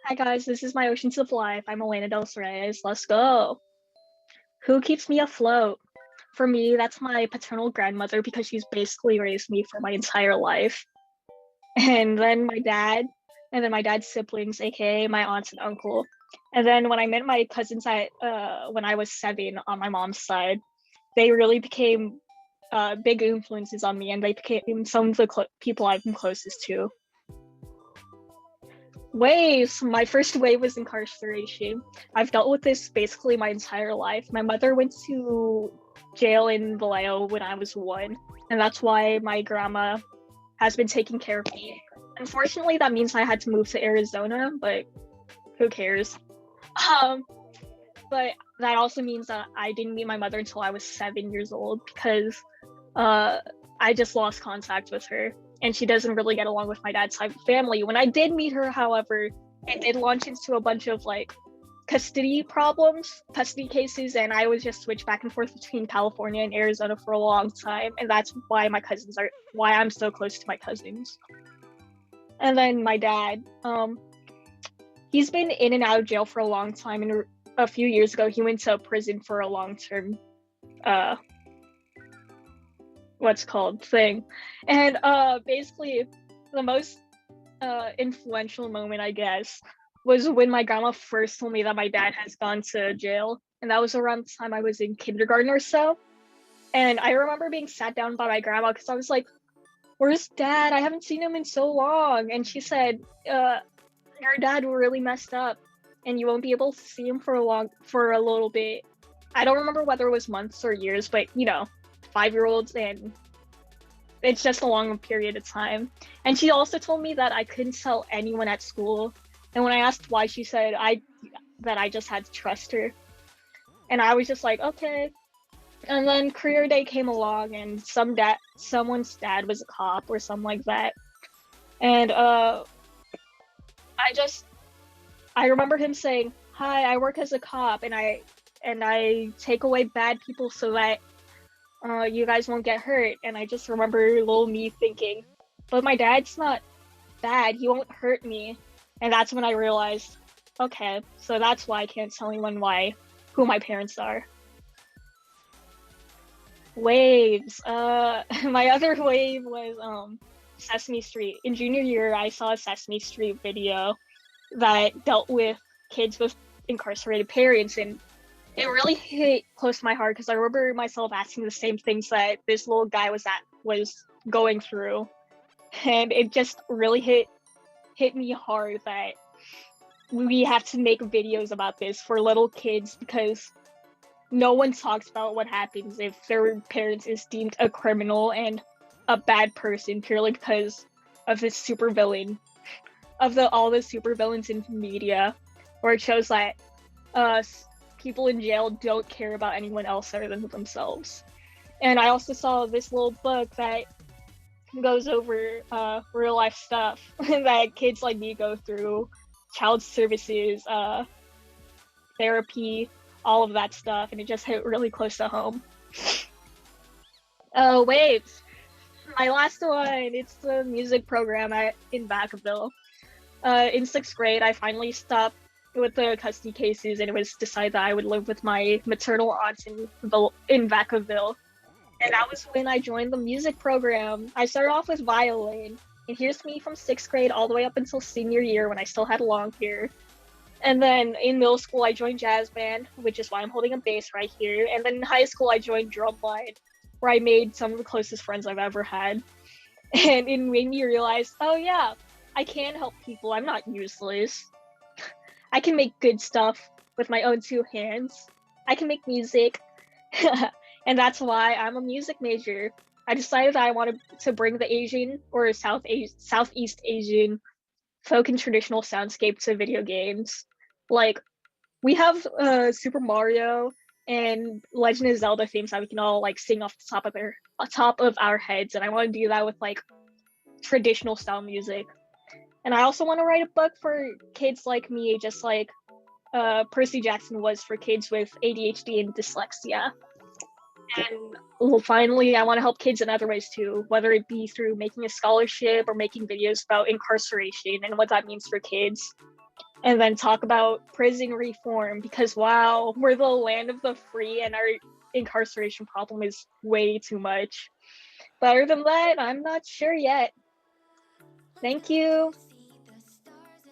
Hi guys, this is my Oceans of Life. I'm Elena Dels Reyes. Let's go. Who keeps me afloat? For me, that's my paternal grandmother because she's basically raised me for my entire life. And then my dad, and then my dad's siblings, aka my aunts and uncle. And then when I met my cousins at when I was 7 on my mom's side, they really became big influences on me, and they became some of the people I've been closest to. Waves. My first wave was incarceration. I've dealt with this basically my entire life. My mother went to jail in Vallejo when I was 1, and that's why my grandma has been taking care of me. Unfortunately, that means I had to move to Arizona, but who cares? Um, but that also means that I didn't meet my mother until I was 7 years old because uh, I just lost contact with her, and she doesn't really get along with my dad's side of the family. When I did meet her, however, it did launch into a bunch of like custody cases, and I was just switched back and forth between California and Arizona for a long time, and that's why I'm so close to my cousins. And then my dad, he's been in and out of jail for a long time, and a few years ago he went to prison for a long-term uh what's called thing. And basically the most influential moment, I guess, was when my grandma first told me that my dad has gone to jail. And that was around the time I was in kindergarten or so. And I remember being sat down by my grandma because I was like, "Where's dad? I haven't seen him in so long." And she said, your dad really messed up and you won't be able to see him for a little bit. I don't remember whether it was months or years, but 5-year-olds, and it's just a long period of time. And she also told me that I couldn't tell anyone at school. And when I asked why, she said I just had to trust her. And I was just like, okay. And then career day came along, and someone's dad was a cop or something like that. And I just I remember him saying, "Hi, I work as a cop, and I take away bad people so that you guys won't get hurt." And I just remember little me thinking, but my dad's not bad. He won't hurt me. And that's when I realized, okay, so that's why I can't tell anyone who my parents are. Waves. My other wave was Sesame Street. In junior year, I saw a Sesame Street video that dealt with kids with incarcerated parents, and it really hit close to my heart because I remember myself asking the same things that this little guy was going through, and it just really hit me hard that we have to make videos about this for little kids because no one talks about what happens if their parents is deemed a criminal and a bad person purely because of this supervillain of the all the supervillains in media, where it shows that uh people in jail don't care about anyone else other than themselves. And I also saw this little book that goes over real life stuff that kids like me go through, child services, therapy, all of that stuff, and it just hit really close to home. Waves. My last one, it's the music program in Vacaville. In 6th grade, I finally stopped with the custody cases, and it was decided that I would live with my maternal aunts in Vacaville. And that was when I joined the music program. I started off with violin, and here's me from 6th grade all the way up until senior year when I still had long hair. And then in middle school, I joined jazz band, which is why I'm holding a bass right here. And then in high school, I joined drumline, where I made some of the closest friends I've ever had. And it made me realize, oh yeah, I can help people. I'm not useless. I can make good stuff with my own 2 hands. I can make music. And that's why I'm a music major. I decided that I wanted to bring the Asian or Southeast Asian folk and traditional soundscape to video games. Like, we have Super Mario and Legend of Zelda themes that we can all like sing off the top of our heads, and I want to do that with like traditional style music. And I also want to write a book for kids like me, just like Percy Jackson was for kids with ADHD and dyslexia. And well, finally, I want to help kids in other ways too, whether it be through making a scholarship or making videos about incarceration and what that means for kids. and then talk about prison reform because wow, we're the land of the free and our incarceration problem is way too much. But other than that, I'm not sure yet. Thank you.